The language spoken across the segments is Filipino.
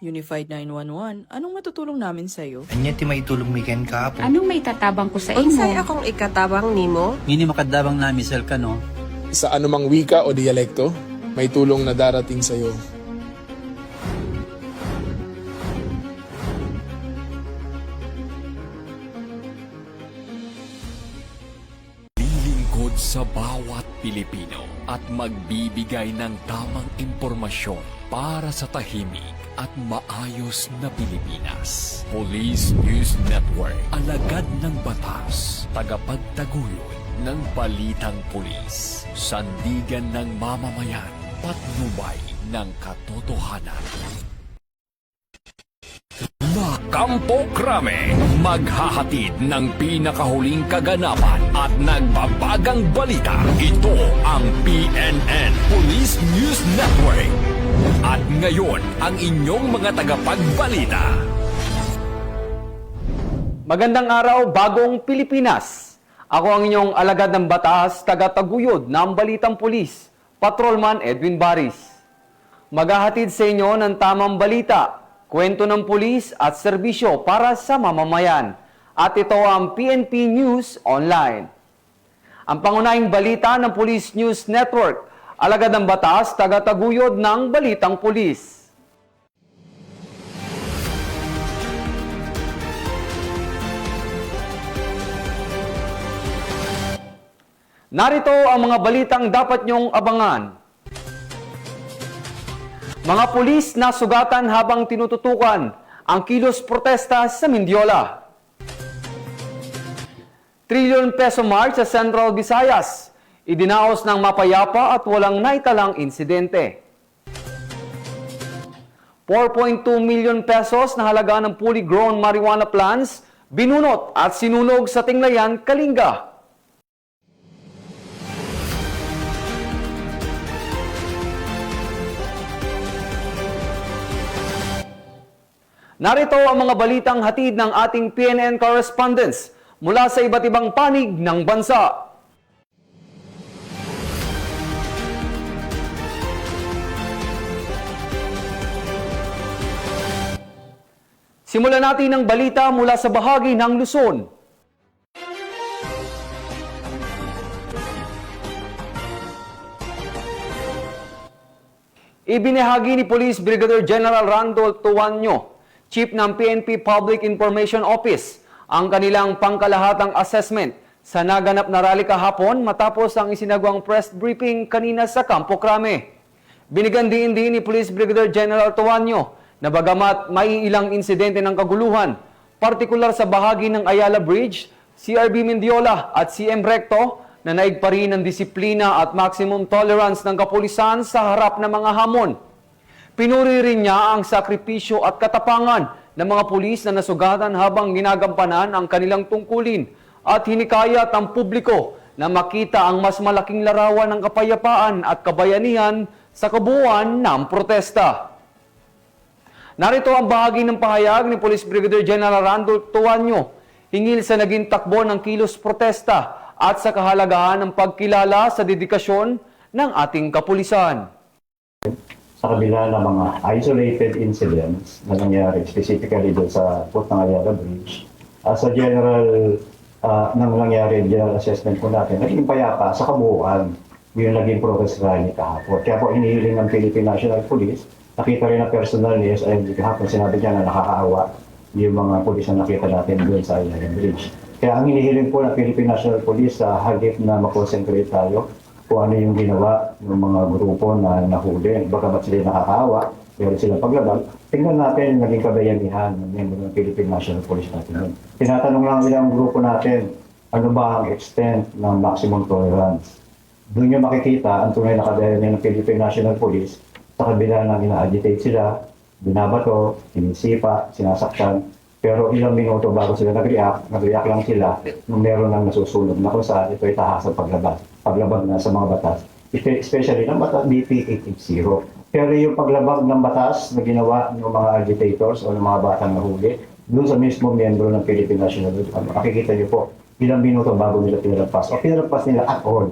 Unified 911, anong matutulong namin sa'yo? Anya ti maitulong miken ka po. Anong may tatabang ko sa imo? Unsay akong ikatabang nimo? Ngini makadabang na misal ka no. Sa anumang wika o dialekto, may tulong na darating sa iyo. Lilingkod sa bawat Pilipino at magbibigay ng tamang impormasyon para sa tahimik at maayos na Pilipinas. Police News Network, alagad ng batas, tagapagtaguyod ng balitang pulis, sandigan ng mamamayan, patnubay ng katotohanan. La Campo Crame, maghahatid ng pinakahuling kaganapan at nagbabagang balita. Ito ang PNN Police News Network. At ngayon, ang inyong mga tagapagbalita. Magandang araw, bagong Pilipinas. Ako ang inyong alagad ng batas, tagataguyod ng Balitang Pulis, Patrolman Edwin Baris. Maghahatid sa inyo ng tamang balita, kwento ng pulis at serbisyo para sa mamamayan. At ito ang PNP News Online. Ang pangunahing balita ng Police News Network, alagad ng batas, tagataguyod ng Balitang Pulis. Narito ang mga balitang dapat nyong abangan. Mga pulis na sugatan habang tinututukan ang kilos protesta sa Mindiola. Trilyon peso march sa Central Visayas. Idinaos ng mapayapa at walang naitalang insidente. 4.2 million pesos na halaga ng fully grown marijuana plants binunot at sinunog sa Tinglayan, Kalinga. Narito ang mga balitang hatid ng ating PNN correspondents mula sa iba't ibang panig ng bansa. Simulan natin ang balita mula sa bahagi ng Luzon. Ibinahagi ni Police Brigadier General Randolph Tuanyo, Chief ng PNP Public Information Office, ang kanilang pangkalahatang assessment sa naganap na rally kahapon matapos ang isinagawang press briefing kanina sa Campo Crame. Binigyan din ni Police Brigadier General Tuanyo na bagamat may ilang insidente ng kaguluhan, partikular sa bahagi ng Ayala Bridge, CRB Mendiola at CM Recto, na naig pa rin ng disiplina at maximum tolerance ng kapulisan sa harap ng mga hamon. Pinuri rin niya ang sakripisyo at katapangan ng mga pulis na nasugatan habang ginagampanan ang kanilang tungkulin at hinikayat ang publiko na makita ang mas malaking larawan ng kapayapaan at kabayanihan sa kabuuan ng protesta. Narito ang bahagi ng pahayag ni Police Brigadier General Randolph Tuanyo hinggil sa naging takbo ng kilos protesta at sa kahalagahan ng pagkilala sa dedikasyon ng ating kapulisan. Sa kabila ng mga isolated incidents na nangyari specifically doon sa foot ng Ayala Bridge, as a general nang nangyari general assessment po natin, naging payapa sa kabuuan yung naging protest rally kahapon. Kaya po inihiling ng Philippine National Police, nakita rin ang personal ni SIMG kahapon, sinabi niya na nakakaawa yung mga pulis na nakita natin doon sa Ayala Bridge. Kaya ang inihiling po ng Philippine National Police sa hagip na makonsentrate tayo kung ano yung ginawa ng mga grupo na nahuli. Bagamat sila nakakaawa, pero silang paglabag, tingnan natin yung naging kabayanihan ng member ng Philippine National Police natin. Tinatanong lang ilang grupo natin, ano ba ang extent ng maximum tolerance? Doon nyo makikita ang tunay na kabayanihan ng Philippine National Police sa kabila ng ina-agitate sila, binabato, sinisipa, sinasaktan. Pero ilang minuto bago sila nag-react lang sila nung meron ng nasusunod na kung saan ito ay tahasang paglabag na sa mga batas, especially ng batas BP 880. Pero yung paglabag ng batas na ginawa ng mga agitators o ng mga batang nahuli, doon sa mismo miyembro ng Philippine National Police, makikita niyo po, ilang minuto bago nila pinalagpas o pinalagpas nila at all.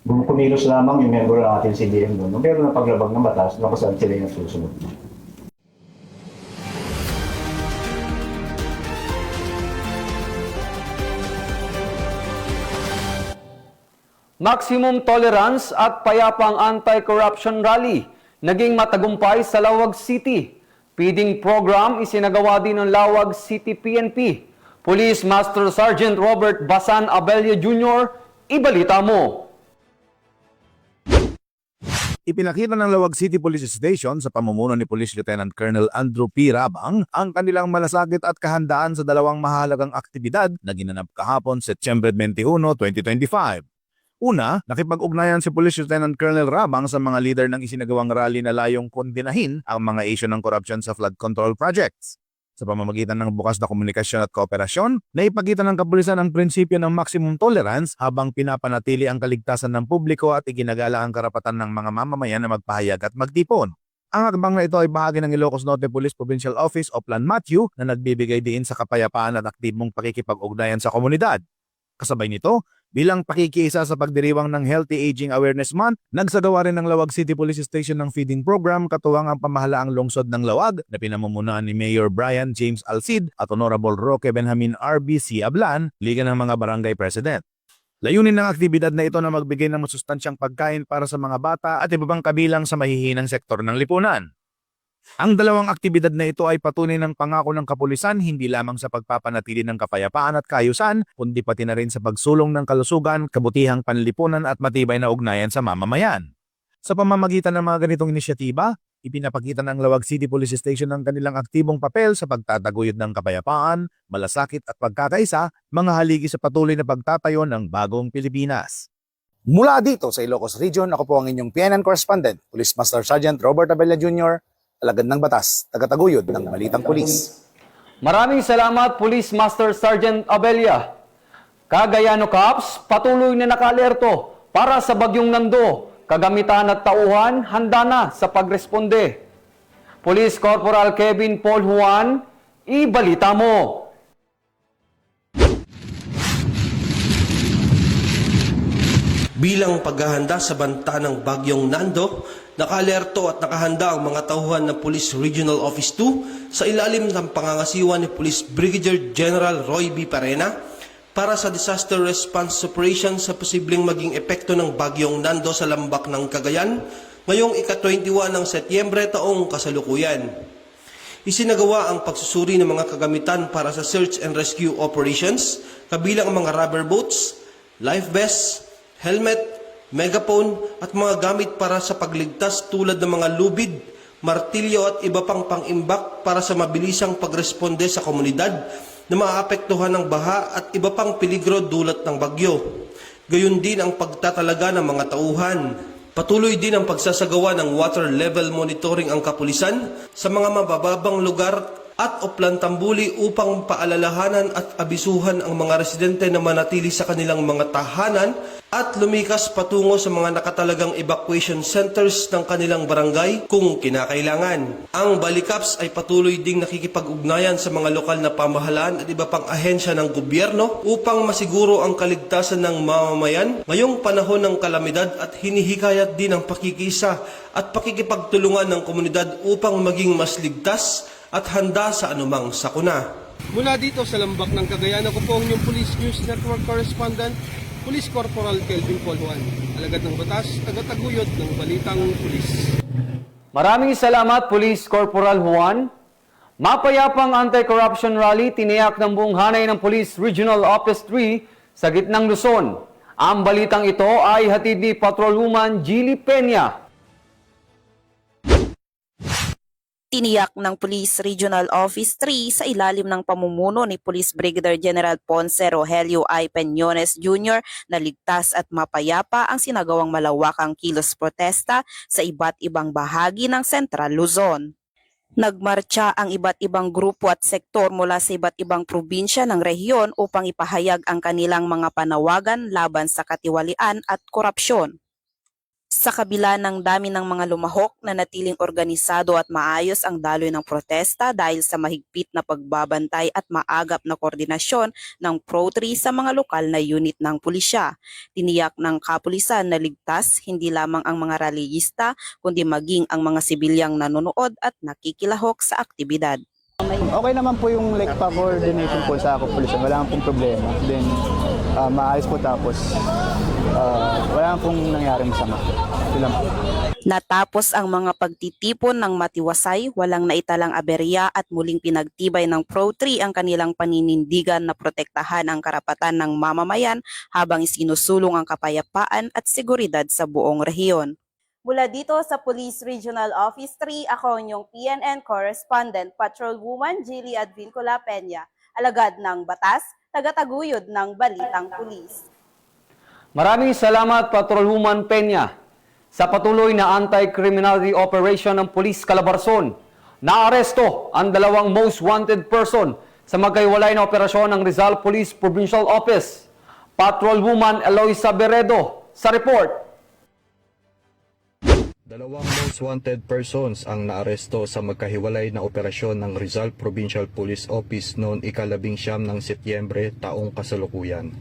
Kumilos lamang yung miyembro ng ating CDM doon, meron ng paglabag ng batas na kung saan sila yung nasusunod. Maximum Tolerance at Payapang Anti-Corruption Rally naging matagumpay sa Lawag City. Feeding program isinagawa din ng Lawag City PNP. Police Master Sergeant Robert Basan Abella Jr., ibalita mo. Ipinakita ng Lawag City Police Station sa pamumuno ni Police Lieutenant Colonel Andrew P. Rabang ang kanilang malasakit at kahandaan sa dalawang mahalagang aktibidad na ginanap kahapon September 21, 2025. Una, nakipag-ugnayan si Police Lieutenant Colonel Rabang sa mga leader ng isinagawang rally na layong kondinahin ang mga issue ng korupsyon sa flood control projects. Sa pamamagitan ng bukas na komunikasyon at kooperasyon, naipakita ng kapulisan ang prinsipyo ng maximum tolerance habang pinapanatili ang kaligtasan ng publiko at iginagala ang karapatan ng mga mamamayan na magpahayag at magtipon. Ang hakbang na ito ay bahagi ng Ilocos Norte Police Provincial Office o Plan Matthew na nagbibigay diin sa kapayapaan at aktibong pakikipag-ugnayan sa komunidad. Kasabay nito, bilang pakikiisa sa pagdiriwang ng Healthy Aging Awareness Month, nagsagawa rin ng Lawag City Police Station ng feeding program katuwang ang pamahalaang lungsod ng Lawag na pinamumunuan ni Mayor Brian James Alcid at Honorable Roque Benjamin RBC Ablan, Liga ng mga Barangay President. Layunin ng aktibidad na ito na magbigay ng masustansyang pagkain para sa mga bata at iba pang kabilang sa mahihinang sektor ng lipunan. Ang dalawang aktibidad na ito ay patunay ng pangako ng kapulisan hindi lamang sa pagpapanatili ng kapayapaan at kaayusan, kundi pati na rin sa pagsulong ng kalusugan, kabutihang panlipunan at matibay na ugnayan sa mamamayan. Sa pamamagitan ng mga ganitong inisyatiba, ipinapakita ng Lawag City Police Station ang kanilang aktibong papel sa pagtataguyod ng kapayapaan, malasakit at pagkakaisa, mga haligi sa patuloy na pagtatayo ng bagong Pilipinas. Mula dito sa Ilocos Region, ako po ang inyong PNN correspondent, Police Master Sergeant Robert Abella Jr., alagad ng batas, tagataguyod ng Balitang Pulis. Maraming salamat, Police Master Sergeant Abella. Cagayano Cops, patuloy na naka-alerto para sa bagyong Nando. Kagamitan at tauhan, handa na sa pagresponde. Police Corporal Kevin Paul Juan, ibalita mo. Bilang paghahanda sa banta ng bagyong Nando, naka-alerto at nakahanda ang mga tauhan ng Police Regional Office 2 sa ilalim ng pangangasiwa ni Police Brigadier General Roy B. Parena para sa disaster response operation sa posibleng maging epekto ng bagyong Nando sa lambak ng Cagayan ngayong ika-21 ng Setyembre taong kasalukuyan. Isinagawa ang pagsusuri ng mga kagamitan para sa search and rescue operations, kabilang ang mga rubber boats, life vests, helmet, megaphone at mga gamit para sa pagligtas tulad ng mga lubid, martilyo at iba pang pangimbak para sa mabilisang pagresponde sa komunidad na maapektuhan ng baha at iba pang peligro dulot ng bagyo. Gayon din ang pagtatalaga ng mga tauhan. Patuloy din ang pagsasagawa ng water level monitoring ang kapulisan sa mga mabababang lugar at Oplan Tambuli upang paalalahanan at abisuhan ang mga residente na manatili sa kanilang mga tahanan at lumikas patungo sa mga nakatalagang evacuation centers ng kanilang barangay kung kinakailangan. Ang Balikaps ay patuloy ding nakikipag-ugnayan sa mga lokal na pamahalaan at iba pang ahensya ng gobyerno upang masiguro ang kaligtasan ng mamamayan ngayong panahon ng kalamidad at hinihikayat din ang pakikisa at pakikipagtulungan ng komunidad upang maging mas ligtas at handa sa anumang sakuna. Mula dito sa lambak ng Cagayan, ako po ang inyong Police News Network Correspondent, Police Corporal Kelvin Paul Juan, alagad ng batas, tagataguyod ng Balitang Pulis. Maraming salamat, Police Corporal Juan. Mapayapang anti-corruption rally tiniyak ng buong hanay ng Police Regional Office 3 sa gitnang Luzon. Ang balitang ito ay hatid ni Patrolwoman Gilly Peña. Tiniyak ng Police Regional Office 3 sa ilalim ng pamumuno ni Police Brigadier General Ponce Rogelio I. Peñones Jr. na ligtas at mapayapa ang sinagawang malawakang kilos protesta sa iba't ibang bahagi ng Central Luzon. Nagmarcha ang iba't ibang grupo at sektor mula sa iba't ibang probinsya ng rehiyon upang ipahayag ang kanilang mga panawagan laban sa katiwalian at korupsyon. Sa kabila ng dami ng mga lumahok na natiling organisado at maayos ang daloy ng protesta dahil sa mahigpit na pagbabantay at maagap na koordinasyon ng Pro-3 sa mga lokal na unit ng pulisya. Tiniyak ng kapulisan na ligtas hindi lamang ang mga rallyista kundi maging ang mga sibilyang nanonood at nakikilahok sa aktibidad. Okay naman po yung coordination po sa kapulisan, wala pong problema. Then maayos po tapos Wala pong nangyari masama. Ito lang po. Natapos ang mga pagtitipon ng matiwasay, walang naitalang aberya at muling pinagtibay ng Pro3 ang kanilang paninindigan na protektahan ang karapatan ng mamamayan habang isinusulong ang kapayapaan at seguridad sa buong rehiyon. Mula dito sa Police Regional Office 3, ako inyong PNN Correspondent Patrolwoman Jilly Advincula Peña, alagad ng batas, tagataguyod ng Balitang Pulis. Maraming salamat, Patrolwoman Peña. Sa patuloy na anti-criminality operation ng Police Calabarzon, naaresto ang dalawang most wanted person sa magkahiwalay na operasyon ng Rizal Police Provincial Office. Patrolwoman Eloisa Beredo sa report. Dalawang most wanted persons ang naaresto sa magkahiwalay na operasyon ng Rizal Provincial Police Office noong ika-19 ng Setyembre taong kasalukuyan.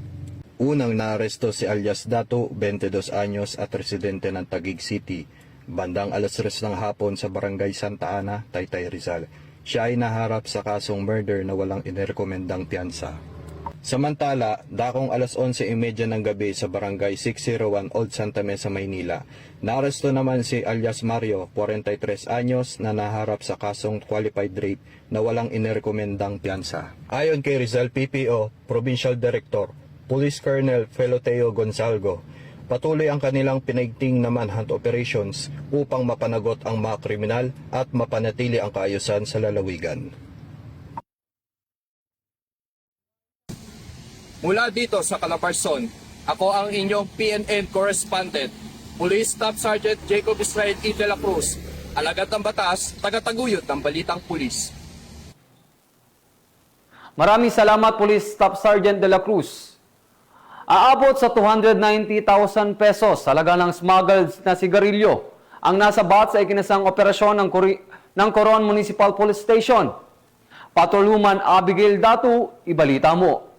Unang naaresto si alias Dato, 22 anyos at residente ng Taguig City, bandang alas 3 ng hapon sa Barangay Santa Ana, Taytay, Rizal. Siya ay naharap sa kasong murder na walang inirekomendang piyansa. Samantala, dakong alas 11:30 ng gabi sa Barangay 601 Old Santa Mesa, Maynila, naaresto naman si alias Mario, 43 anyos na naharap sa kasong qualified rape na walang inirekomendang piyansa. Ayon kay Rizal PPO Provincial Director, Police Colonel Feloteo Gonzalgo, patuloy ang kanilang pinaigting na manhunt operations upang mapanagot ang mga kriminal at mapanatili ang kaayusan sa lalawigan. Mula dito sa Calabarzon, ako ang inyong PNN Correspondent, Police Staff Sergeant Jacob Israel E. de la Cruz, alagad ng batas, tagataguyod ng Balitang Pulis. Maraming salamat, Police Staff Sergeant de la Cruz. Aabot sa 290,000 pesos halaga ng smuggled na sigarilyo ang nasa bat sa ikinasang operasyon ng Coron Municipal Police Station. Patrolwoman Abigail Datu, ibalita mo.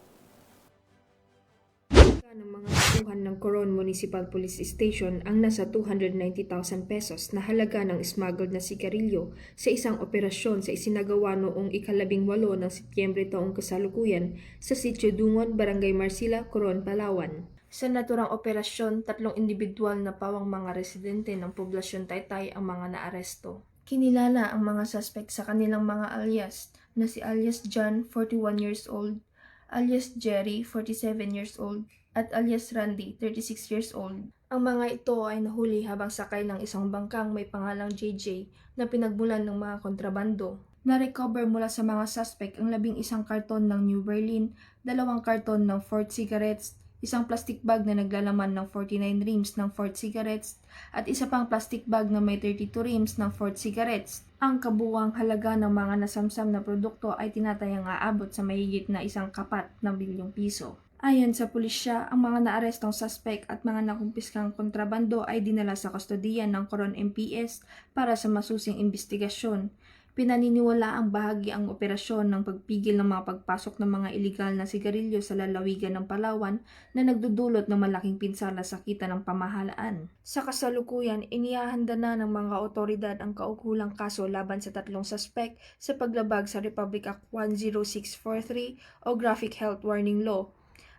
Ng mga tauhan ng Coron Municipal Police Station ang nasa 290,000 pesos na halaga ng smuggled na sigarilyo sa isang operasyon sa isinagawa noong ika-18 ng Setyembre taong kasalukuyan sa Sitio Dungon, Barangay Marcila, Coron, Palawan. Sa naturang operasyon, 3 individual na pawang mga residente ng poblasyon Taytay ang mga naaresto. Kinilala ang mga suspect sa kanilang mga alias na si alias John, 41 years old, alias Jerry, 47 years old, at alias Randy, 36 years old. Ang mga ito ay nahuli habang sakay ng isang bangkang may pangalang JJ na pinagmulan ng mga kontrabando. Na-recover mula sa mga suspect ang 11 karton ng New Berlin, 2 karton ng Fort cigarettes, isang plastic bag na naglalaman ng 49 rims ng Fort cigarettes, at isa pang plastic bag na may 32 rims ng Fort cigarettes. Ang kabuuang halaga ng mga nasamsam na produkto ay tinatayang aabot sa mahigit na 1 kapat ng bilyong piso. Ayon sa pulisya, ang mga naarestong suspect at mga nakumpiskang kontrabando ay dinala sa kustodiyan ng Coron MPS para sa masusing investigasyon. Pinaniniwala ang bahagi ang operasyon ng pagpigil ng mga pagpasok ng mga ilegal na sigarilyo sa lalawigan ng Palawan na nagdudulot ng malaking pinsala sa kita ng pamahalaan. Sa kasalukuyan, inihahanda na ng mga otoridad ang kaukulang kaso laban sa 3 suspect sa paglabag sa Republic Act 10643 o Graphic Health Warning Law,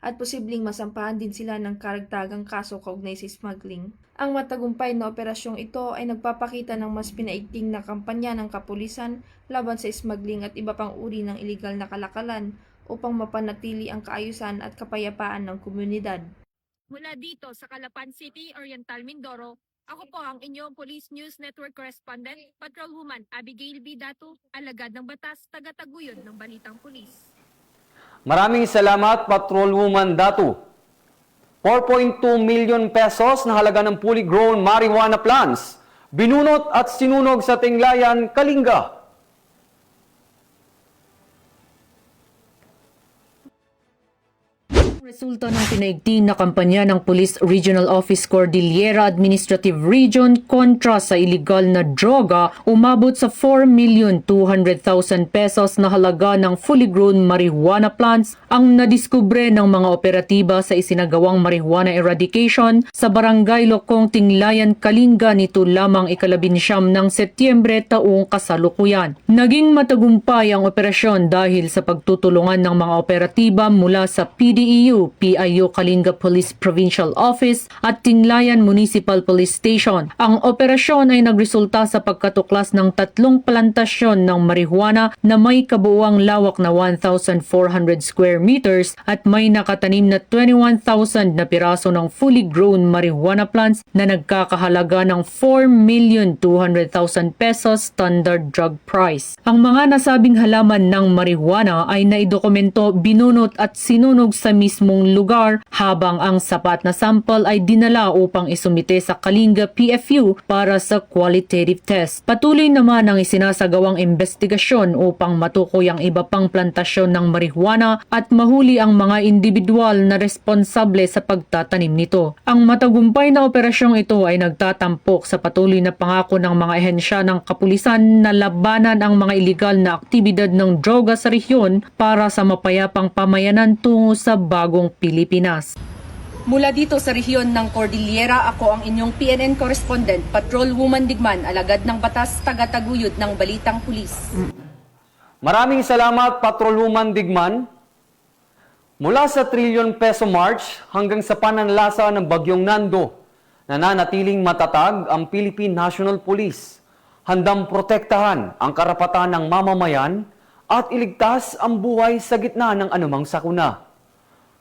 at posibleng masampahan din sila ng karagdagang kaso kaugnay sa smuggling. Ang matagumpay na operasyong ito ay nagpapakita ng mas pinaigting na kampanya ng kapulisan laban sa smuggling at iba pang uri ng iligal na kalakalan upang mapanatili ang kaayusan at kapayapaan ng komunidad. Mula dito sa Calapan City, Oriental Mindoro, ako po ang inyong Police News Network Correspondent, Patrolwoman Abigail B. Datu, alagad ng batas, tagataguyod ng Balitang Pulis. Maraming salamat, Patrolwoman Datu. 4.2 million pesos na halaga ng fully grown marijuana plants, binunot at sinunog sa Tinglayan, Kalinga. Resulta ng pinaigting na kampanya ng Police Regional Office Cordillera Administrative Region kontra sa iligal na droga, umabot sa 4,200,000 pesos na halaga ng fully grown marijuana plants ang nadiskubre ng mga operatiba sa isinagawang marijuana eradication sa Barangay Lokong, Tinglayan, Kalinga nito lamang ika-19 ng Setyembre taong kasalukuyan. Naging matagumpay ang operasyon dahil sa pagtutulungan ng mga operatiba mula sa PDEU PFU, PIU Kalinga Police Provincial Office at Tinglayan Municipal Police Station. Ang operasyon ay nagresulta sa pagkatuklas ng 3 plantasyon ng marijuana na may kabuuang lawak na 1,400 square meters at may nakatanim na 21,000 na piraso ng fully grown marijuana plants na nagkakahalaga ng 4,200,000 pesos standard drug price. Ang mga nasabing halaman ng marijuana ay naidokumento, binunot at sinunog sa mismong lugar habang ang sapat na sample ay dinala upang isumite sa Kalinga PFU para sa qualitative test. Patuloy naman ang isinasagawang investigasyon upang matukoy ang iba pang plantasyon ng marijuana at mahuli ang mga individual na responsable sa pagtatanim nito. Ang matagumpay na operasyong ito ay nagtatampok sa patuloy na pangako ng mga ehensya ng kapulisan na labanan ang mga iligal na aktibidad ng droga sa rehiyon para sa mapayapang pamayanan tungo sa bagong Pilipinas. Mula dito sa rehiyon ng Cordillera, ako ang inyong PNN correspondent, Patrolwoman Digman, alagad ng batas, taga-taguyod ng Balitang Pulis. Maraming salamat, Patrolwoman Digman. Mula sa trilyon peso march hanggang sa pananlasa ng Bagyong Nando, nananatiling matatag ang Philippine National Police. Handang protektahan ang karapatan ng mamamayan at iligtas ang buhay sa gitna ng anumang sakuna.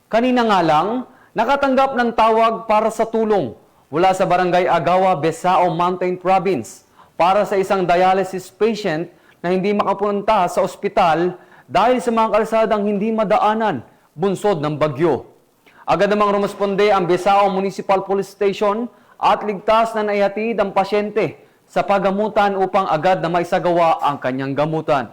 Kanina nga lang, nakatanggap ng tawag para sa tulong mula sa Barangay Agawa, Besao Mountain Province para sa isang dialysis patient na hindi makapunta sa ospital dahil sa mga kalsadang hindi madaanan bunsod ng bagyo. Agad namang rumusponde ang Besao Municipal Police Station at ligtas na naihatid ang pasyente sa paggamutan upang agad na maisagawa ang kanyang gamutan.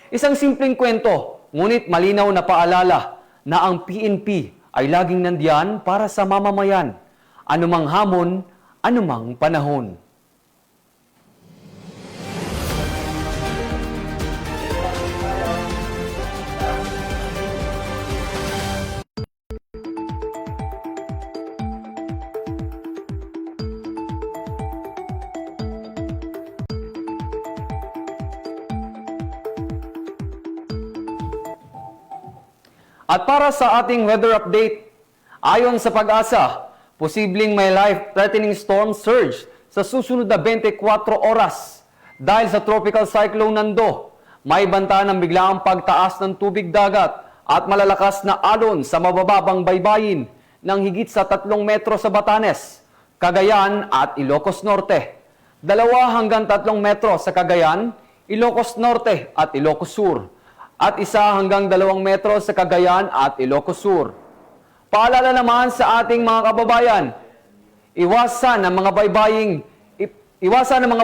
Isang simpleng kwento, ngunit malinaw na paalala na ang PNP ay laging nandiyan para sa mamamayan, anumang hamon, anumang panahon. At para sa ating weather update, ayon sa Pag-asa, posibleng may life-threatening storm surge sa susunod na 24 oras. Dahil sa tropical cyclone Nando, may banta ng biglaang pagtaas ng tubig dagat at malalakas na alon sa mabababang baybayin ng higit sa 3 metro sa Batanes, Cagayan at Ilocos Norte. 2 hanggang 3 metro sa Cagayan, Ilocos Norte at Ilocos Sur. At 1 hanggang 2 metro sa Cagayan at Ilocos Sur. Paalala naman sa ating mga kababayan, iwasan ng mga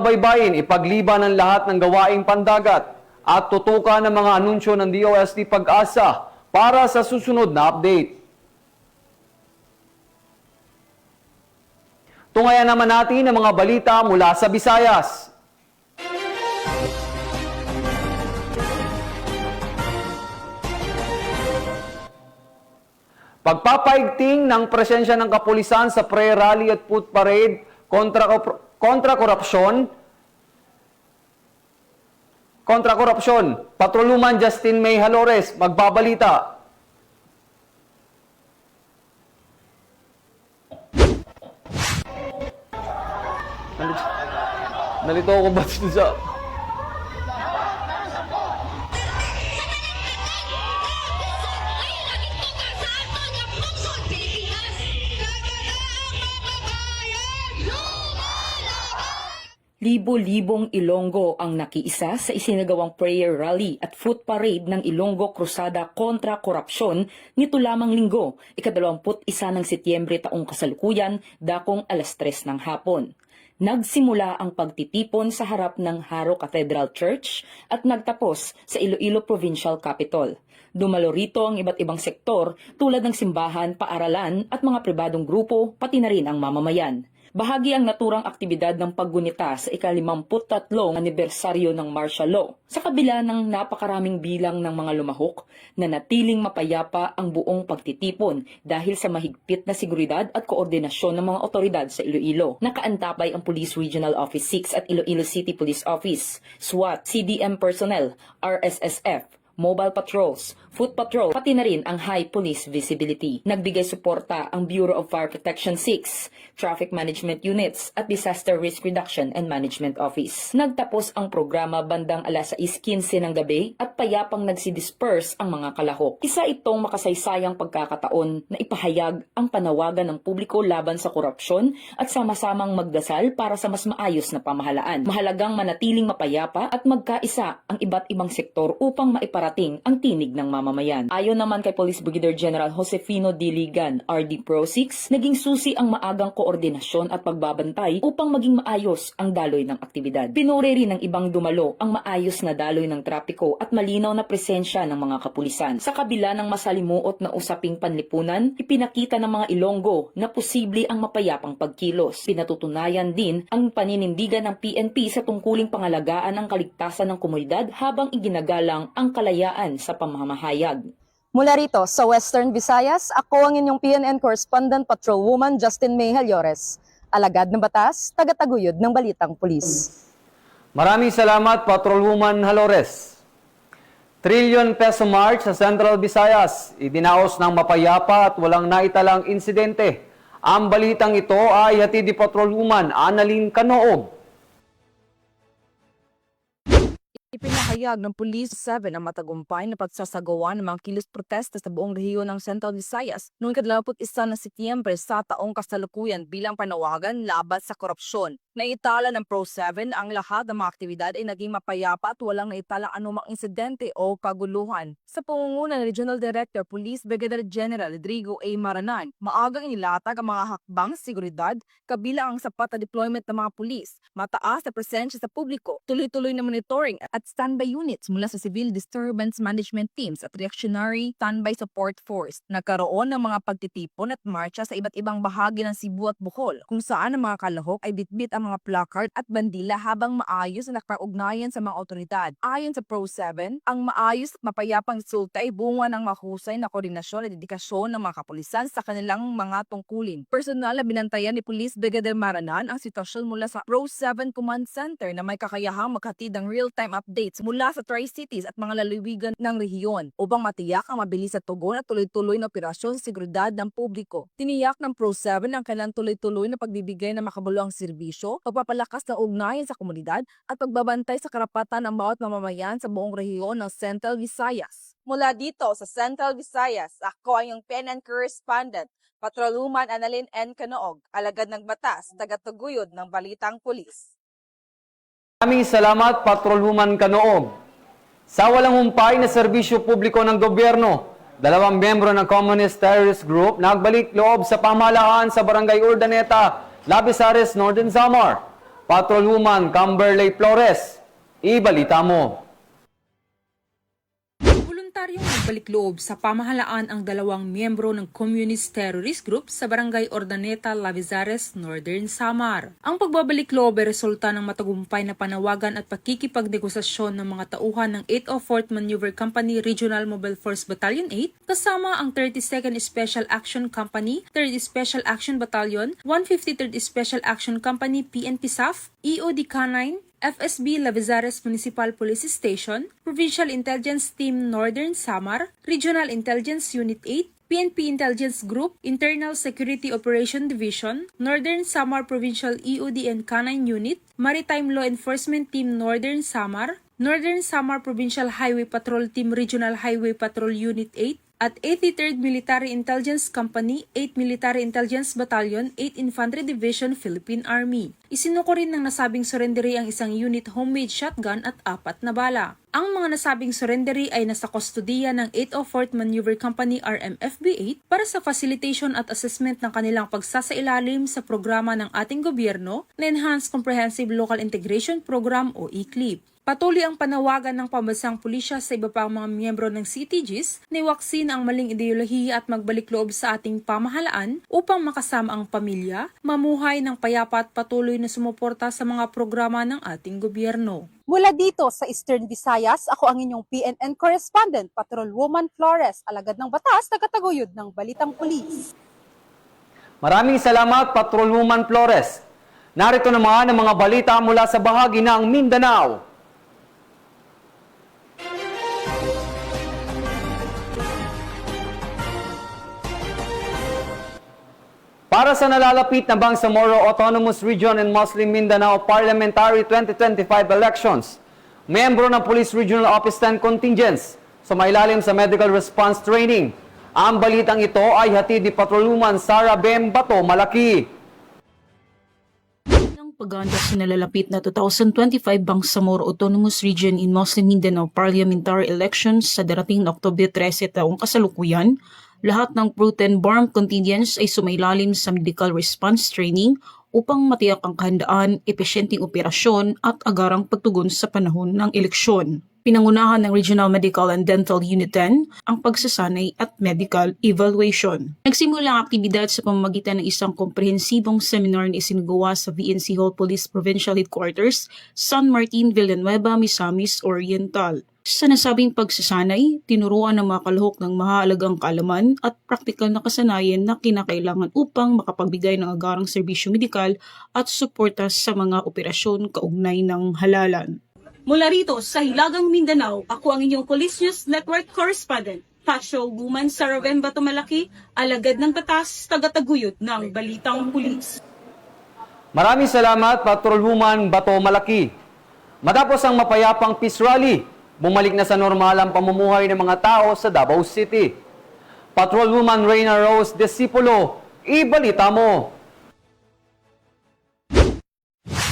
baybayin, ipagliban ng lahat ng gawaing pandagat at tutukan ng mga anunsyo ng DOST Pag-asa para sa susunod na update. Tungayan naman natin ang mga balita mula sa Visayas. Pagpapaigting ng presensya ng kapulisan sa prayer rally at foot parade kontra korupsyon. Patrolwoman Justin May Halores, magbabalita. Nalito ako ba sa... Libo-libong Ilonggo ang nakiisa sa isinagawang prayer rally at foot parade ng Ilonggo Krusada kontra Korupsyon nito lamang Linggo, 21 ng Setyembre taong kasalukuyan, dakong 3:00 ng hapon. Nagsimula ang pagtitipon sa harap ng Haro Cathedral Church at nagtapos sa Iloilo Provincial Capitol. Dumalo rito ang iba't ibang sektor tulad ng simbahan, paaralan at mga pribadong grupo, pati na rin ang mamamayan. Bahagi ang naturang aktibidad ng paggunita sa ika-53 anibersaryo ng martial law. Sa kabila ng napakaraming bilang ng mga lumahok, nanatiling mapayapa ang buong pagtitipon dahil sa mahigpit na seguridad at koordinasyon ng mga otoridad sa Iloilo. Nakaantabay ang Police Regional Office 6 at Iloilo City Police Office, SWAT, CDM personnel, RSSF, mobile patrols, foot patrol, pati na rin ang high police visibility. Nagbigay suporta ang Bureau of Fire Protection 6, Traffic Management Units at Disaster Risk Reduction and Management Office. Nagtapos ang programa bandang alas 6:15 ng gabi at payapang nagsidisperse ang mga kalahok. Isa itong makasaysayang pagkakataon na ipahayag ang panawagan ng publiko laban sa korupsyon at sama-samang magdasal para sa mas maayos na pamahalaan. Mahalagang manatiling mapayapa at magkaisa ang iba't ibang sektor upang maiparating ang tinig ng mamamayan. Ayon naman kay Police Brigadier General Josefino Diligan, RD Pro 6, naging susi ang maagang koordinasyon at pagbabantay upang maging maayos ang daloy ng aktibidad. Pinuri rin ng ibang dumalo ang maayos na daloy ng trapiko at malinaw na presensya ng mga kapulisan. Sa kabila ng masalimuot na usaping panlipunan, ipinakita ng mga Ilonggo na posible ang mapayapang pagkilos. Pinatutunayan din ang paninindigan ng PNP sa tungkuling pangalagaan ng kaligtasan ng komunidad habang iginagalang ang kalayaan sa pamamahayag. Mula rito sa Western Visayas, ako ang inyong PNN Correspondent Patrolwoman Justin May Halyores. Alagad ng batas, tagataguyod ng balitang pulis. Maraming salamat, Patrolwoman Halores. Trillion peso march sa Central Visayas, idinaos ng mapayapa at walang naitalang insidente. Ang balitang ito ay hatid ni Patrolwoman Annalyn Canoog. Ipinahayag ng Police 7 ang matagumpay na pagsasagawa ng mga kilos protesta sa buong rehiyon ng Central Visayas noong 21 na Setyembre sa taong kasalukuyan bilang panawagan laban sa korupsyon. Naitala ng Pro 7 ang lahat ng mga aktibidad ay naging mapayapa at walang naitalang anumang insidente o kaguluhan. Sa pangunguna ng Regional Director Police Brigadier General Rodrigo A. Maranan, maagang inilatag ang mga hakbang seguridad kabilang ang sapat na deployment ng mga pulis, mataas na presensya sa publiko, tuloy-tuloy na monitoring at standby units mula sa Civil Disturbance Management Teams at Reactionary Standby Support Force. Nagkaroon ng mga pagtitipon at marcha sa iba't ibang bahagi ng Cebu at Bohol, kung saan ang mga kalahok ay bitbit ang mga placard at bandila habang maayos na nakapag-ugnayan sa mga otoridad. Ayon sa Pro 7, ang maayos at mapayapang resulta ay bunga ng mahusay na koordinasyon at dedikasyon ng mga kapulisan sa kanilang mga tungkulin. Personal na binantayan ni Police Brigadier Maranan ang sitwasyon mula sa Pro 7 Command Center na may kakayahang maghatid ng real-time updates mula sa Tri-Cities at mga lalawigan ng rehiyon upang matiyak ang mabilis at tugon at tuloy-tuloy na operasyon sa seguridad ng publiko. Tiniyak ng Pro 7 ang kailang tuloy-tuloy na pagbibigay ng makabuluhang serbisyo, pagpapalakas ng ugnayan sa komunidad at pagbabantay sa karapatan ng bawat mamamayan sa buong rehiyon ng Central Visayas. Mula dito sa Central Visayas, ako ang iyong PNN Correspondent, Patrolwoman Annalyn N. Canoog, alagad ng batas, tagataguyod ng balitang pulis. Maraming salamat, Patrolwoman Canoog. Sa walang humpay na serbisyo publiko ng gobyerno, 2 miyembro ng Communist Terrorist Group nagbalik loob sa pamahalaan sa Barangay Urdaneta, Labisares, Northern Samar. Patrolwoman Camberley Flores, ibalita mo. Voluntaryong nagbalik loob sa pamahalaan ang 2 miyembro ng Communist Terrorist Group sa Barangay Urdaneta, Labisares, Northern Samar. Ang pagbabalik loob ay resulta ng matagumpay na panawagan at pakikipagnegosasyon ng mga tauhan ng 804th Maneuver Company Regional Mobile Force Battalion 8 kasama ang 32nd Special Action Company, 3rd Special Action Battalion, 153rd Special Action Company PNP SAF, EOD Canine, FSB Labisares Municipal Police Station, Provincial Intelligence Team Northern Samar, Regional Intelligence Unit 8, PNP Intelligence Group, Internal Security Operation Division, Northern Samar Provincial EOD and Canine Unit, Maritime Law Enforcement Team Northern Samar, Northern Samar Provincial Highway Patrol Team Regional Highway Patrol Unit 8, at 83rd Military Intelligence Company, 8 Military Intelligence Battalion, 8 Infantry Division, Philippine Army. Isinuko rin ng nasabing surrendery ang isang unit homemade shotgun at 4 na bala. Ang mga nasabing surrendery ay nasa kustodiya ng 804th Maneuver Company RMFB-8 para sa facilitation at assessment ng kanilang pagsasailalim sa programa ng ating gobyerno na Enhanced Comprehensive Local Integration Program o ECLIP. Patuloy ang panawagan ng pambansang pulisya sa iba pang mga miyembro ng CTGs na iwaksin ang maling ideolohiya at magbalik loob sa ating pamahalaan upang makasama ang pamilya, mamuhay ng payapa at patuloy na sumuporta sa mga programa ng ating gobyerno. Mula dito sa Eastern Visayas, ako ang inyong PNN Correspondent, Patrolwoman Flores, alagad ng batas, tagataguyod ng balitang pulis. Maraming salamat, Patrolwoman Flores. Narito naman ang mga balita mula sa bahagi ng Mindanao. Para sa nalalapit na Bangsamoro Autonomous Region and Muslim Mindanao Parliamentary 2025 elections, miyembro ng Police Regional Office 10 Contingents sumailalim sa medical response training. Ang balitang ito ay hatid ni Patrolwoman Sara Bem Bato Malaki. Paganda sa nalalapit na 2025 Bangsamoro Autonomous Region in Muslim Mindanao Parliamentary Elections sa darating na Oktubre 13 taong kasalukuyan, lahat ng Pro-10 Barm Contingents ay sumailalim sa medical response training upang matiyak ang kahandaan, epesyenteng operasyon at agarang pagtugon sa panahon ng eleksyon. Pinangunahan ng Regional Medical and Dental Unit 10 ang pagsasanay at medical evaluation. Nagsimula ang aktibidad sa pamamagitan ng isang komprehensibong seminar na isinagawa sa VNC Hall Police Provincial Headquarters, San Martin, Villanueva, Misamis Oriental. Sa nasabing pagsasanay, tinuruan ng mga kalahok ng mahalagang kaalaman at praktikal na kasanayan na kinakailangan upang makapagbigay ng agarang serbisyo medikal at suporta sa mga operasyon kaugnay ng halalan. Mula rito sa Hilagang Mindanao, ako ang inyong Police News Network Correspondent, Patrolwoman Sara Bem Bato Malaki, alagad ng batas, tagataguyod ng Balitang Pulis. Maraming salamat, Patrolwoman Bato Malaki. Matapos ang mapayapang peace rally, bumalik na sa normal ang pamumuhay ng mga tao sa Davao City. Patrolwoman Reyna Rose Disipulo, ibalita mo.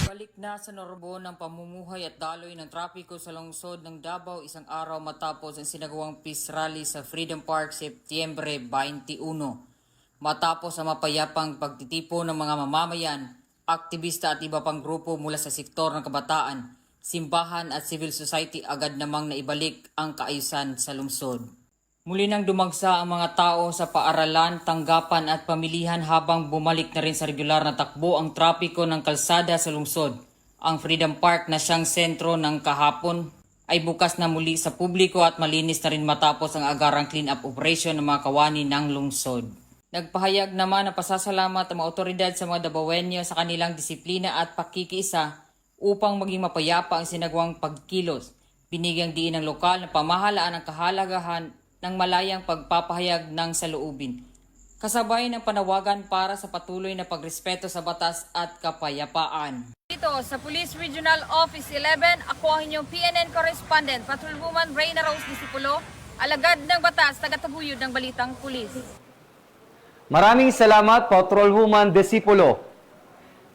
Balik na sa norbo ng pamumuhay at daloy ng trapiko sa lungsod ng Davao isang araw matapos ang sinagawang peace rally sa Freedom Park Setyembre 21. Matapos ang mapayapang pagtitipo ng mga mamamayan, aktivista at iba pang grupo mula sa sektor ng kabataan, simbahan at civil society agad namang naibalik ang kaayusan sa lungsod. Muli nang dumagsa ang mga tao sa paaralan, tanggapan at pamilihan habang bumalik na rin sa regular na takbo ang trapiko ng kalsada sa lungsod. Ang Freedom Park na siyang sentro ng kahapon ay bukas na muli sa publiko at malinis na rin matapos ang agarang clean-up operation ng mga kawani ng lungsod. Nagpahayag naman ng pasasalamat ang mga otoridad sa mga Davaoenyo sa kanilang disiplina at pakikiisa upang maging mapayapa ang sinagawang pagkilos. Binigyang diin ng lokal na pamahalaan ang kahalagahan ng malayang pagpapahayag ng saloobin. Kasabay ng panawagan para sa patuloy na pagrespeto sa batas at kapayapaan. Dito sa Police Regional Office 11, ako ang inyong PNN Correspondent, Patrolwoman Reyna Rose Disipulo, alagad ng batas, tagataguyod ng Balitang Pulis. Maraming salamat, Patrolwoman Disipulo.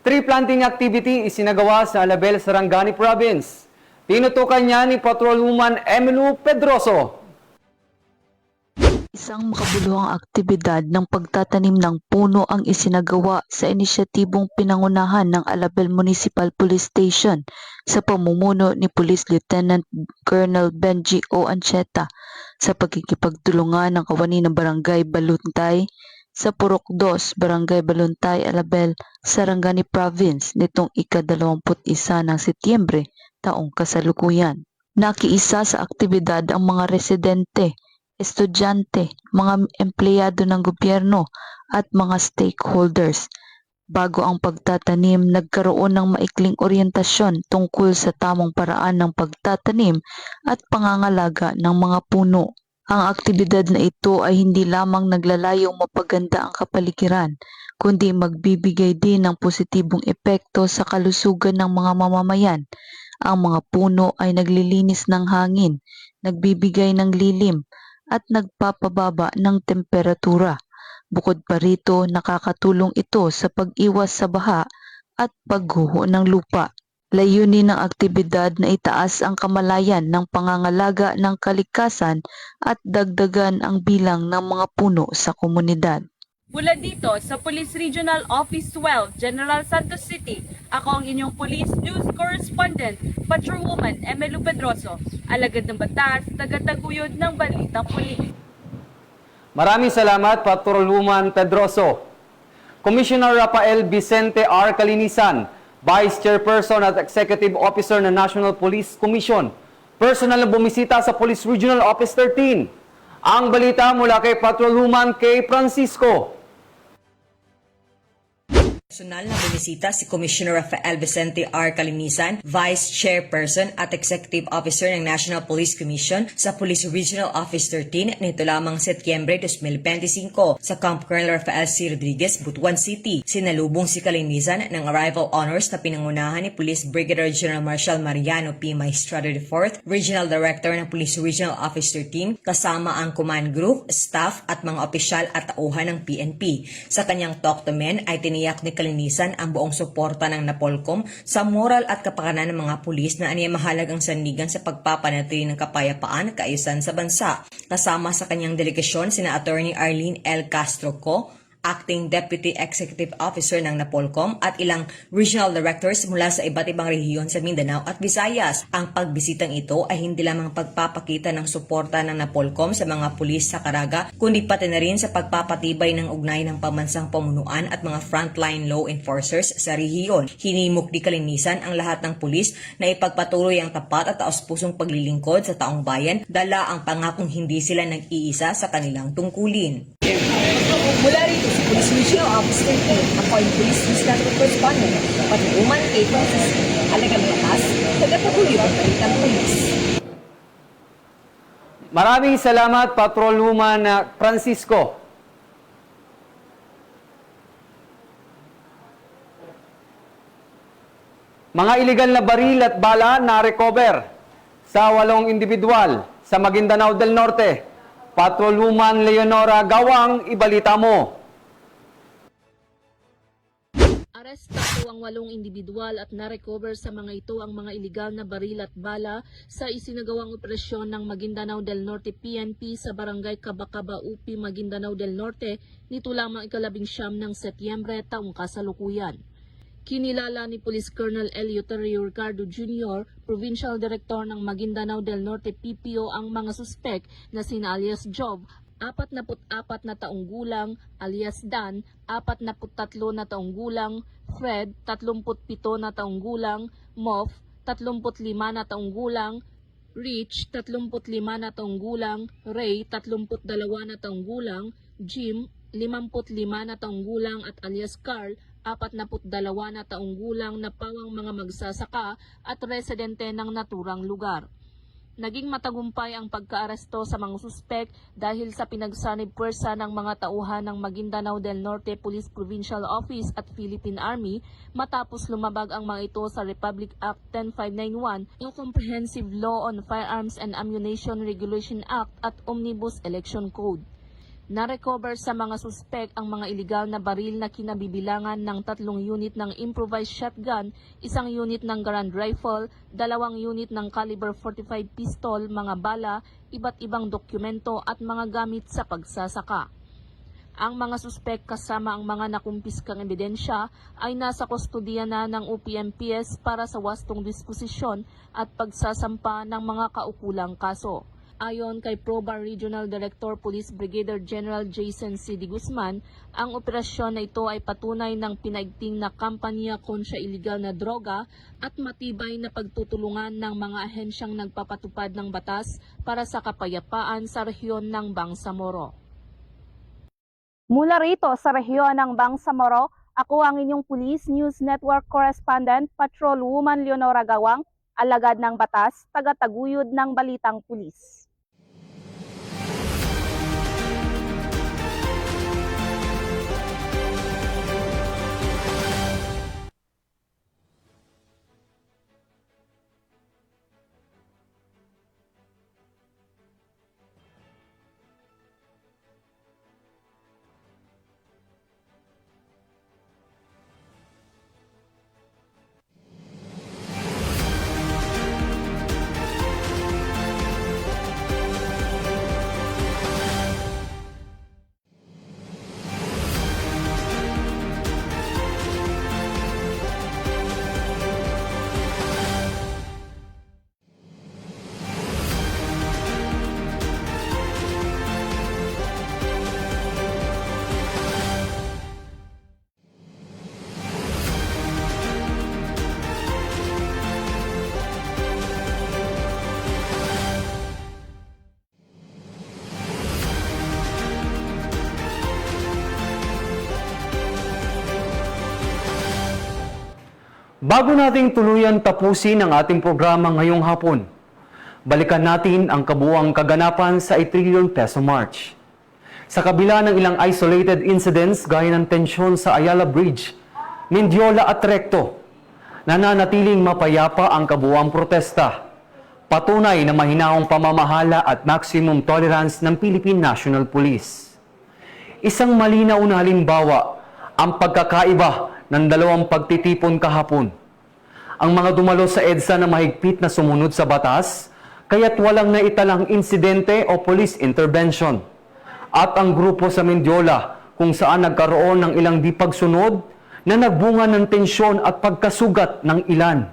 Tree planting activity isinagawa sa Alabel, Sarangani Province. Tinutukan niya ni Patrolwoman Emilu Pedroso. Isang makabuluhang aktibidad ng pagtatanim ng puno ang isinagawa sa inisyatibong pinangunahan ng Alabel Municipal Police Station sa pamumuno ni Police Lieutenant Colonel Benji O. Ancheta sa pagkikipagtulungan ng kawani ng Barangay Baluntay sa Purok 2, Barangay Baluntay, Alabel, Sarangani Province nitong ika-21 ng Setyembre taong kasalukuyan. Nakiisa sa aktibidad ang mga residente, estudyante, mga empleyado ng gobyerno at mga stakeholders. Bago ang pagtatanim, nagkaroon ng maikling oryentasyon tungkol sa tamang paraan ng pagtatanim at pangangalaga ng mga puno. Ang aktibidad na ito ay hindi lamang naglalayong mapaganda ang kapaligiran, kundi magbibigay din ng positibong epekto sa kalusugan ng mga mamamayan. Ang mga puno ay naglilinis ng hangin, nagbibigay ng lilim, at nagpapababa ng temperatura. Bukod pa rito, nakakatulong ito sa pag-iwas sa baha at pagguho ng lupa. Layunin ng aktibidad na itaas ang kamalayan ng pangangalaga ng kalikasan at dagdagan ang bilang ng mga puno sa komunidad. Mula dito sa Police Regional Office 12, General Santos City, ako ang inyong Police News Correspondent, Patrolwoman Emilu Pedroso, alagad ng batas, tagataguyod ng Balitang Pulis. Maraming salamat, Patrolwoman Pedroso. Commissioner Rafael Vicente R. Calinisan, Vice Chairperson at Executive Officer ng National Police Commission, personal na bumisita sa Police Regional Office 13. Ang balita mula kay Patrolwoman K. Francisco. Personal na bumisita si Commissioner Rafael Vicente R. Calinisan, Vice Chairperson at Executive Officer ng National Police Commission sa Police Regional Office 13 nito lamang Setyembre 2025 sa Camp Colonel Rafael C. Rodriguez, Butuan City. Sinalubong si Calinisan ng arrival honors na pinangunahan ni Police Brigadier General Marshal Mariano P. Maestrado IV, Regional Director ng Police Regional Office 13, kasama ang command group, staff at mga opisyal at tauhan ng PNP. Sa kanyang talk to men ay tiniyak ni Kalinisan ang buong suporta ng Napolcom sa moral at kapakanan ng mga pulis na aniya mahalagang sandigan sa pagpapanatili ng kapayapaan at kaayusan sa bansa. Kasama sa kanyang delegasyon sina Attorney Arlene L. Castro Co., Acting Deputy Executive Officer ng Napolcom at ilang regional directors mula sa iba't ibang rehiyon sa Mindanao at Visayas. Ang pagbisitang ito ay hindi lamang pagpapakita ng suporta ng Napolcom sa mga pulis sa Caraga, kundi pati na rin sa pagpapatibay ng ugnay ng pamansang pamunuan at mga frontline law enforcers sa rehiyon. Hinimok ni Kalinisan ang lahat ng pulis na ipagpatuloy ang tapat at taos-pusong paglilingkod sa taong bayan, dala ang pangakong hindi sila nag-iisa sa kanilang tungkulin. Mula rito si Police Regional Office 13, ako ay Police News Network Correspondent, Patrolwoman K. Francis, alagang batas, tagataguyod ng balitang pulis. Maraming salamat, Patrolwoman Francisco. Mga iligal na baril at bala na recover sa 8 individual sa Maguindanao del Norte. Patrolwoman Leonora Gawang, ibalita mo. Arestado ang 8 individual at na-recover sa mga ito ang mga iligal na baril at bala sa isinagawang operasyon ng Maguindanao del Norte PNP sa Barangay Cabacaba, UP, Maguindanao del Norte nito lamang 19 ng Setyembre taong kasalukuyan. Kinilala ni Police Colonel Eleuterio Ricardo Jr., Provincial Director ng Maguindanao del Norte PPO ang mga suspek na sina alias Job, 44 na taong gulang, alias Dan, 43 na taong gulang, Fred, 37 na taong gulang, Moff, 35 na taong gulang, Rich, 35 na taong gulang, Ray, 32 na taong gulang, Jim, 55 na taong gulang at alias Carl, 42 na taong gulang na pawang mga magsasaka at residente ng naturang lugar. Naging matagumpay ang pagkaaresto sa mga suspek dahil sa pinagsanib puwersa ng mga tauhan ng Maguindanao del Norte Police Provincial Office at Philippine Army matapos lumabag ang mga ito sa Republic Act 10591, o Comprehensive Law on Firearms and Ammunition Regulation Act at Omnibus Election Code. Na-recover sa mga suspek ang mga iligal na baril na kinabibilangan ng 3 unit ng improvised shotgun, 1 unit ng Garand rifle, 2 unit ng caliber 45 pistol, mga bala, iba't ibang dokumento at mga gamit sa pagsasaka. Ang mga suspek kasama ang mga nakumpiskang ebidensya ay nasa kustodiya na ng OPMPS para sa wastong disposisyon at pagsasampa ng mga kaukulang kaso. Ayon kay Probar Regional Director Police Brigadier General Jason C. D. Guzman, ang operasyon na ito ay patunay ng pinaigting na kampanya kontra iligal na droga at matibay na pagtutulungan ng mga ahensyang nagpapatupad ng batas para sa kapayapaan sa rehiyon ng Bangsamoro. Mula rito sa rehiyon ng Bangsamoro, ako ang inyong Police News Network Correspondent, Patrolwoman Leonora Gawang, alagad ng batas, tagataguyod ng balitang pulis. Bago nating tuluyan tapusin ang ating programa ngayong hapon, balikan natin ang kabuuang kaganapan sa 1 trillion peso march. Sa kabila ng ilang isolated incidents gaya ng tensyon sa Ayala Bridge, Mendiola at Recto, nananatiling mapayapa ang kabuuang protesta. Patunay na mahinaong pamamahala at maximum tolerance ng Philippine National Police. Isang malinaw na halimbawa ang pagkakaiba ng dalawang pagtitipon kahapon. Ang mga dumalo sa EDSA na mahigpit na sumunod sa batas, kaya't walang naitalang insidente o police intervention. At ang grupo sa Mendiola kung saan nagkaroon ng ilang di pagsunod na nagbunga ng tensyon at pagkasugat ng ilan.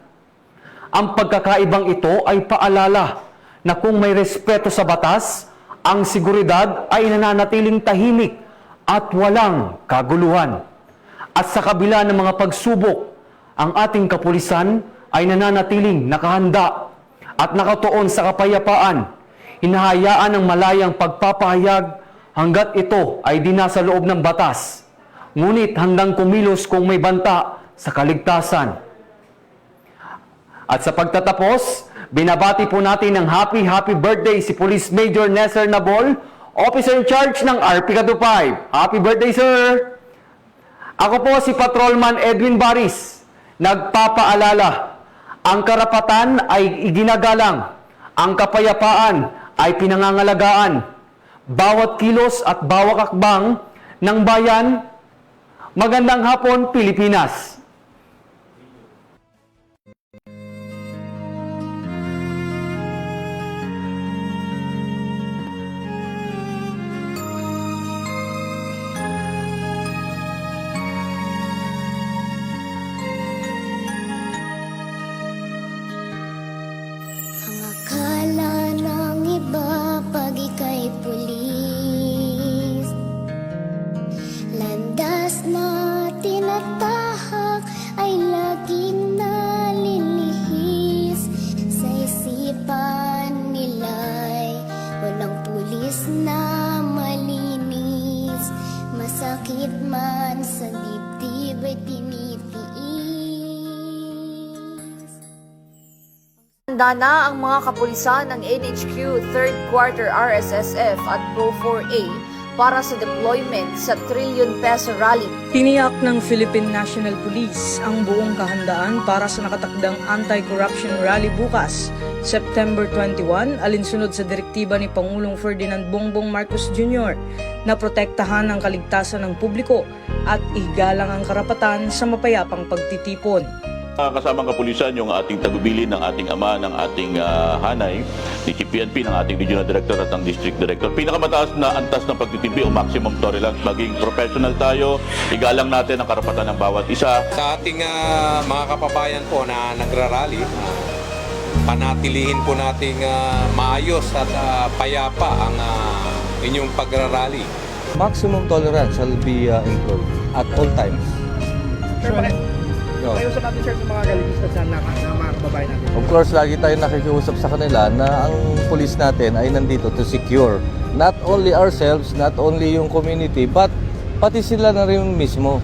Ang pagkakaibang ito ay paalala na kung may respeto sa batas, ang seguridad ay nananatiling tahimik at walang kaguluhan. At sa kabila ng mga pagsubok, ang ating kapulisan ay nananatiling nakahanda at nakatuon sa kapayapaan, hinahayaan ng malayang pagpapahayag hanggat ito ay di nasa loob ng batas, ngunit handang kumilos kung may banta sa kaligtasan. At sa pagtatapos, binabati po natin ng happy birthday si Police Major Nesser Nabol, Officer in Charge ng RP-CADO 5. Happy birthday, sir! Ako po si Patrolman Edwin Baris, nagpapaalala, ang karapatan ay iginagalang, ang kapayapaan ay pinangangalagaan. Bawat kilos at bawat akbang ng bayan, magandang hapon, Pilipinas! Akala ng iba pag ika'y pulis, landas na tinatahak ay laging nalilihis. Sa isipan nila'y walang pulis na malinis. Masakit man sa dibdib ay tinitiis. Handa na ang mga kapulisan ng NHQ 3rd Quarter RSSF at Pro 4A para sa deployment sa trillion peso rally. Tiniyak ng Philippine National Police ang buong kahandaan para sa nakatakdang anti-corruption rally bukas, September 21, alinsunod sa direktiba ni Pangulong Ferdinand Bongbong Marcos Jr. na protektahan ang kaligtasan ng publiko at igalang ang karapatan sa mapayapang pagtitipon. Kasamang kapulisan yung ating tagubilin ng ating ama, ng ating hanay, ni PNP, ng ating regional director at ng district director. Pinakamataas na antas ng pagtitimpi o maximum tolerance, maging professional tayo, igalang natin ang karapatan ng bawat isa. Sa ating mga kababayan po na nagrarally, panatilihin po nating maayos at payapa ang inyong pagrarally. Maximum tolerance shall be employed at all times. Pakiusap natin, sir, sa mga galigista sa mga kababayan natin. Of course, lagi tayo nakikiusap sa kanila na ang police natin ay nandito to secure not only ourselves, not only yung community, but pati sila na rin mismo.